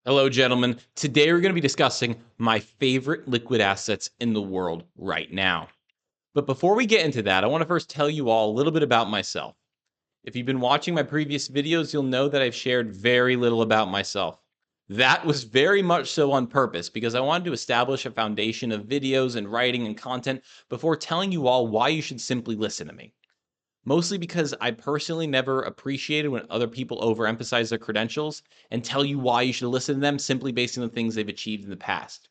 Hello, gentlemen. Today we're going to be discussing my favorite liquid assets in the world right now. But before we get into that, I want to first tell you all a little bit about myself. If you've been watching my previous videos, you'll know that I've shared very little about myself. That was very much so on purpose because I wanted to establish a foundation of videos and writing and content before telling you all why you should simply listen to me. Mostly because I personally never appreciated when other people overemphasize their credentials and tell you why you should listen to them simply based on the things they've achieved in the past.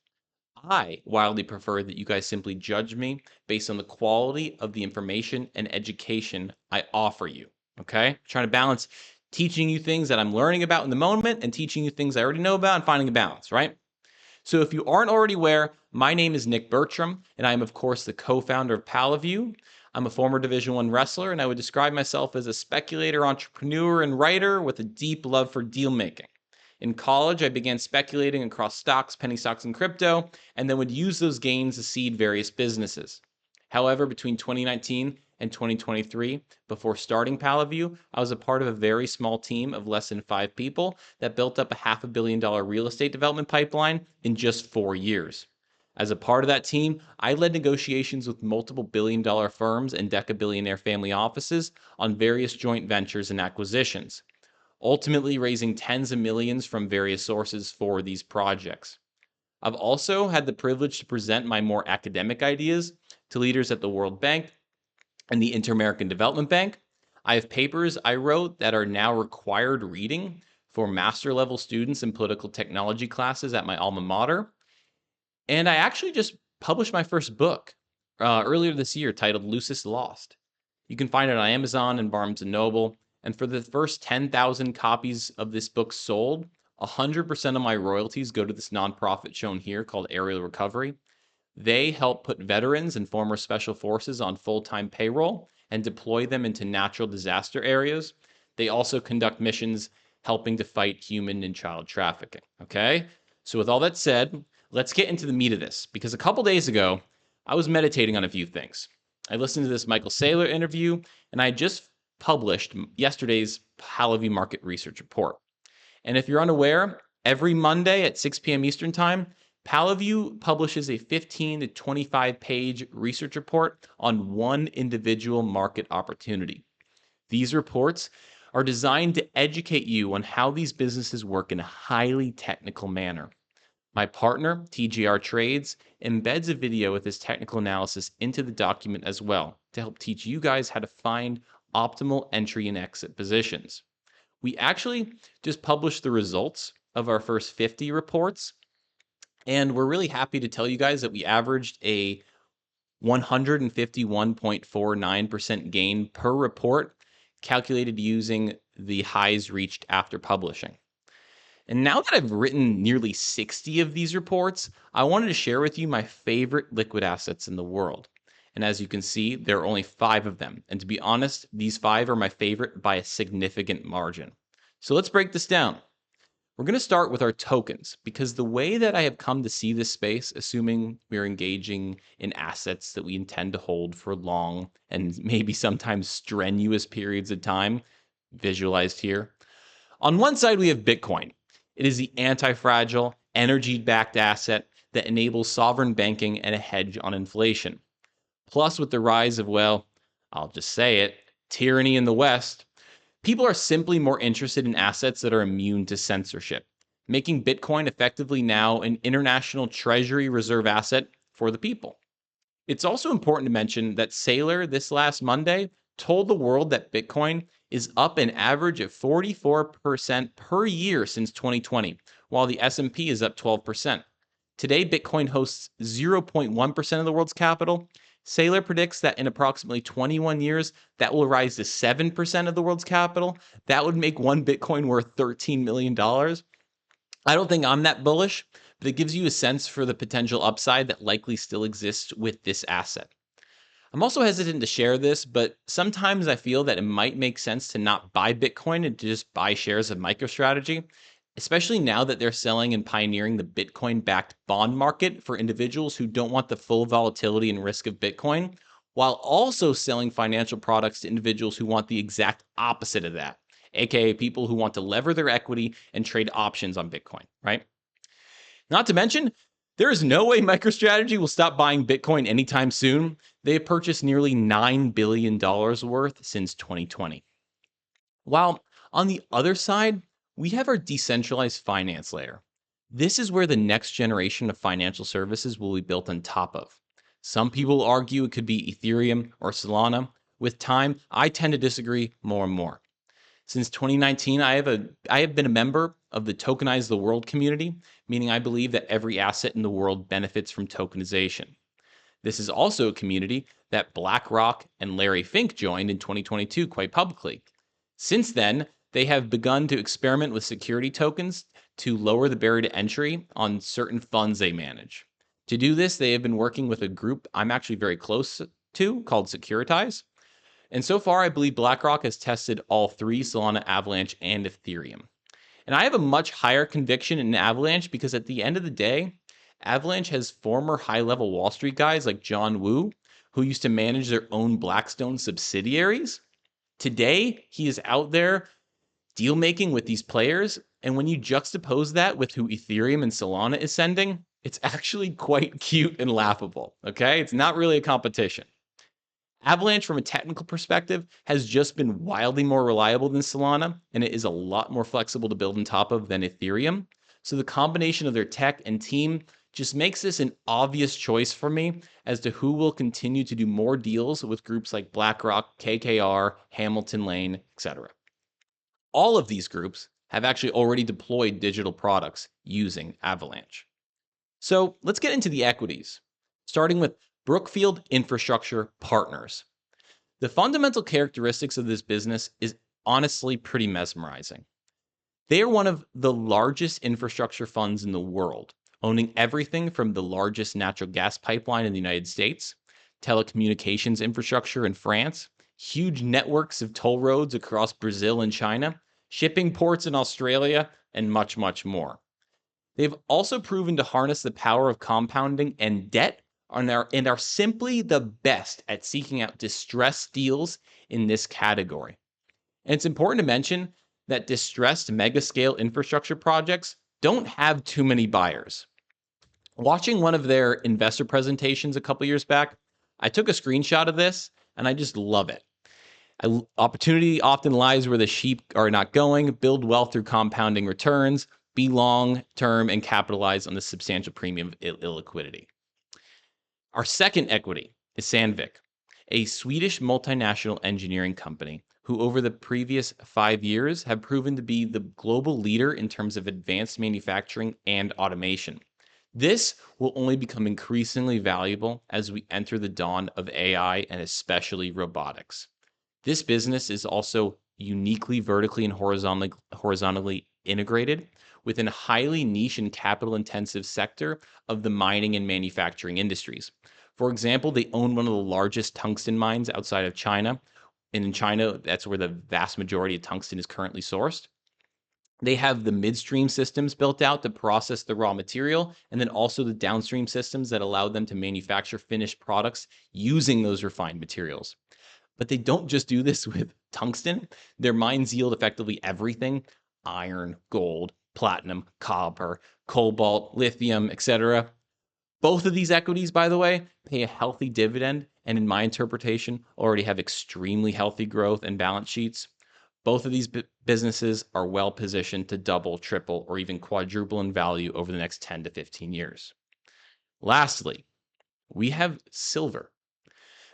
I wildly prefer that you guys simply judge me based on the quality of the information and education I offer you. Okay? Trying to balance teaching you things that I'm learning about in the moment and teaching you things I already know about and finding a balance, right? So if you aren't already aware, my name is Nick Bertram, and I am, of course, the co-founder of Palaview. I'm a former Division I wrestler, and I would describe myself as a speculator, entrepreneur, and writer with a deep love for deal making. In college, I began speculating across stocks, penny stocks, and crypto, and then would use those gains to seed various businesses. However, between 2019 and 2023, before starting Palaview, I was a part of a very small team of less than 5 people that built up a $500 million real estate development pipeline in just 4 years. As a part of that team, I led negotiations with multiple billion-dollar firms and deca-billionaire family offices on various joint ventures and acquisitions, ultimately raising tens of millions from various sources for these projects. I've also had the privilege to present my more academic ideas to leaders at the World Bank and the Inter-American Development Bank. I have papers I wrote that are now required reading for master level students in political technology classes at my alma mater. And I actually just published my first book earlier this year titled Locus Lost. You can find it on Amazon and Barnes & Noble. And for the first 10,000 copies of this book sold, 100% of my royalties go to this nonprofit shown here called Aerial Recovery. They help put veterans and former special forces on full-time payroll and deploy them into natural disaster areas. They also conduct missions helping to fight human and child trafficking. Okay? So with all that said, let's get into the meat of this, because a couple days ago, I was meditating on a few things. I listened to this Michael Saylor interview, and I just published yesterday's Palaview Market Research Report. And if you're unaware, every Monday at 6 p.m. Eastern Time, Palaview publishes a 15 to 25 page research report on one individual market opportunity. These reports are designed to educate you on how these businesses work in a highly technical manner. My partner, TGR Trades, embeds a video with this technical analysis into the document as well to help teach you guys how to find optimal entry and exit positions. We actually just published the results of our first 50 reports, and we're really happy to tell you guys that we averaged a 151.49% gain per report, calculated using the highs reached after publishing. And now that I've written nearly 60 of these reports, I wanted to share with you my favorite liquid assets in the world. And as you can see, there are only 5 of them. And to be honest, these 5 are my favorite by a significant margin. So let's break this down. We're going to start with our tokens, because the way that I have come to see this space, assuming we're engaging in assets that we intend to hold for long and maybe sometimes strenuous periods of time, visualized here. On one side, we have Bitcoin. It is the anti-fragile, energy-backed asset that enables sovereign banking and a hedge on inflation. Plus, with the rise of, well, I'll just say it, tyranny in the West, people are simply more interested in assets that are immune to censorship, making Bitcoin effectively now an international treasury reserve asset for the people. It's also important to mention that Saylor this last Monday told the world that Bitcoin is up an average of 44% per year since 2020, while the S&P is up 12%. Today, Bitcoin hosts 0.1% of the world's capital. Saylor predicts that in approximately 21 years, that will rise to 7% of the world's capital. That would make one Bitcoin worth $13 million. I don't think I'm that bullish, but it gives you a sense for the potential upside that likely still exists with this asset. I'm also hesitant to share this, but sometimes I feel that it might make sense to not buy Bitcoin and to just buy shares of MicroStrategy, especially now that they're selling and pioneering the Bitcoin-backed bond market for individuals who don't want the full volatility and risk of Bitcoin, while also selling financial products to individuals who want the exact opposite of that, aka people who want to lever their equity and trade options on Bitcoin, right? Not to mention, there is no way MicroStrategy will stop buying Bitcoin anytime soon. They have purchased nearly $9 billion worth since 2020. While on the other side, we have our decentralized finance layer. This is where the next generation of financial services will be built on top of. Some people argue it could be Ethereum or Solana. With time, I tend to disagree more and more. Since 2019, I have been a member of the Tokenize the World community, meaning I believe that every asset in the world benefits from tokenization. This is also a community that BlackRock and Larry Fink joined in 2022 quite publicly. Since then, they have begun to experiment with security tokens to lower the barrier to entry on certain funds they manage. To do this, they have been working with a group I'm actually very close to called Securitize. And so far, I believe BlackRock has tested all three: Solana, Avalanche, and Ethereum. And I have a much higher conviction in Avalanche because at the end of the day, Avalanche has former high-level Wall Street guys like John Wu, who used to manage their own Blackstone subsidiaries. Today, he is out there deal-making with these players, and when you juxtapose that with who Ethereum and Solana is sending, it's actually quite cute and laughable, okay? It's not really a competition. Avalanche, from a technical perspective, has just been wildly more reliable than Solana, and it is a lot more flexible to build on top of than Ethereum. So the combination of their tech and team just makes this an obvious choice for me as to who will continue to do more deals with groups like BlackRock, KKR, Hamilton Lane, etc. All of these groups have actually already deployed digital products using Avalanche. So let's get into the equities, starting with Brookfield Infrastructure Partners. The fundamental characteristics of this business is honestly pretty mesmerizing. They are one of the largest infrastructure funds in the world, owning everything from the largest natural gas pipeline in the United States, telecommunications infrastructure in France, huge networks of toll roads across Brazil and China, shipping ports in Australia, and much, much more. They've also proven to harness the power of compounding and debt and are simply the best at seeking out distressed deals in this category. And it's important to mention that distressed mega-scale infrastructure projects don't have too many buyers. Watching one of their investor presentations a couple years back, I took a screenshot of this, and I just love it. Opportunity often lies where the sheep are not going. Build wealth through compounding returns. Be long-term and capitalize on the substantial premium of illiquidity. Our second equity is Sanvic, a Swedish multinational engineering company who over the previous 5 years have proven to be the global leader in terms of advanced manufacturing and automation. This will only become increasingly valuable as we enter the dawn of AI and especially robotics. This business is also uniquely vertically and horizontally integrated within a highly niche and capital-intensive sector of the mining and manufacturing industries. For example, they own one of the largest tungsten mines outside of China. And in China, that's where the vast majority of tungsten is currently sourced. They have the midstream systems built out to process the raw material, and then also the downstream systems that allow them to manufacture finished products using those refined materials. But they don't just do this with tungsten. Their mines yield effectively everything: iron, gold, platinum, copper, cobalt, lithium, etc. Both of these equities, by the way, pay a healthy dividend, and in my interpretation, already have extremely healthy growth and balance sheets. Both of these businesses are well positioned to double, triple, or even quadruple in value over the next 10 to 15 years. Lastly, we have silver.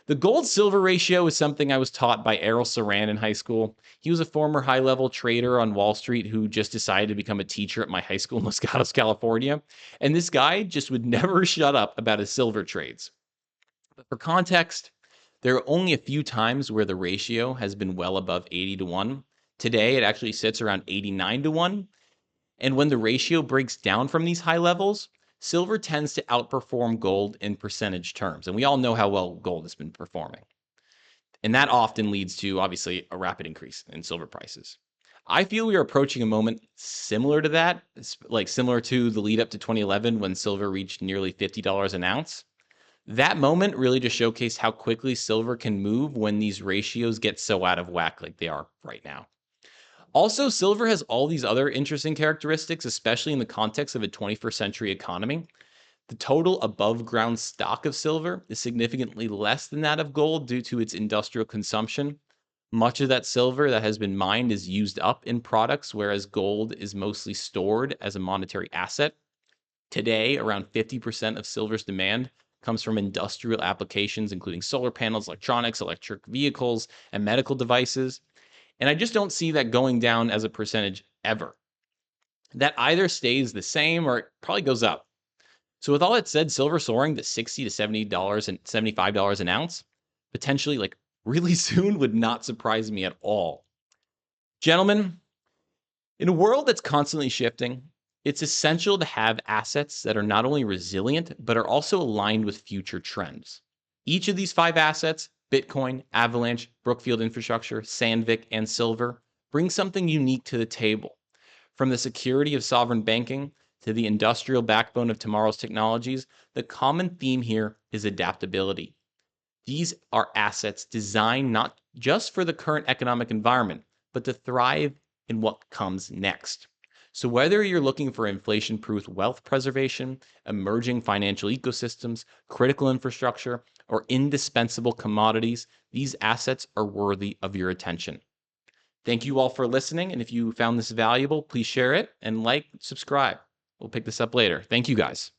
The gold-silver ratio is something I was taught by Errol Saran in high school. He was a former high-level trader on Wall Street who just decided to become a teacher at my high school in Los Gatos, California. And this guy just would never shut up about his silver trades. But for context, there are only a few times where the ratio has been well above 80 to 1. Today, it actually sits around 89 to 1. And when the ratio breaks down from these high levels, silver tends to outperform gold in percentage terms. And we all know how well gold has been performing. And that often leads to, obviously, a rapid increase in silver prices. I feel we are approaching a moment similar to that, like similar to the lead up to 2011 when silver reached nearly $50 an ounce. That moment really just showcased how quickly silver can move when these ratios get so out of whack like they are right now. Also, silver has all these other interesting characteristics, especially in the context of a 21st century economy. The total above ground stock of silver is significantly less than that of gold due to its industrial consumption. Much of that silver that has been mined is used up in products, whereas gold is mostly stored as a monetary asset. Today, around 50% of silver's demand comes from industrial applications, including solar panels, electronics, electric vehicles, and medical devices. And I just don't see that going down as a percentage ever. That either stays the same or it probably goes up. So with all that said, silver soaring to $60 to $70 and $75 an ounce, potentially like really soon, would not surprise me at all. Gentlemen, in a world that's constantly shifting, it's essential to have assets that are not only resilient, but are also aligned with future trends. Each of these five assets, Bitcoin, Avalanche, Brookfield Infrastructure, Sanvic, and silver, bring something unique to the table. From the security of sovereign banking to the industrial backbone of tomorrow's technologies, the common theme here is adaptability. These are assets designed not just for the current economic environment, but to thrive in what comes next. So, whether you're looking for inflation proof wealth preservation, emerging financial ecosystems, critical infrastructure, or indispensable commodities, these assets are worthy of your attention. Thank you all for listening. And if you found this valuable, please share it and like, subscribe. We'll pick this up later. Thank you guys.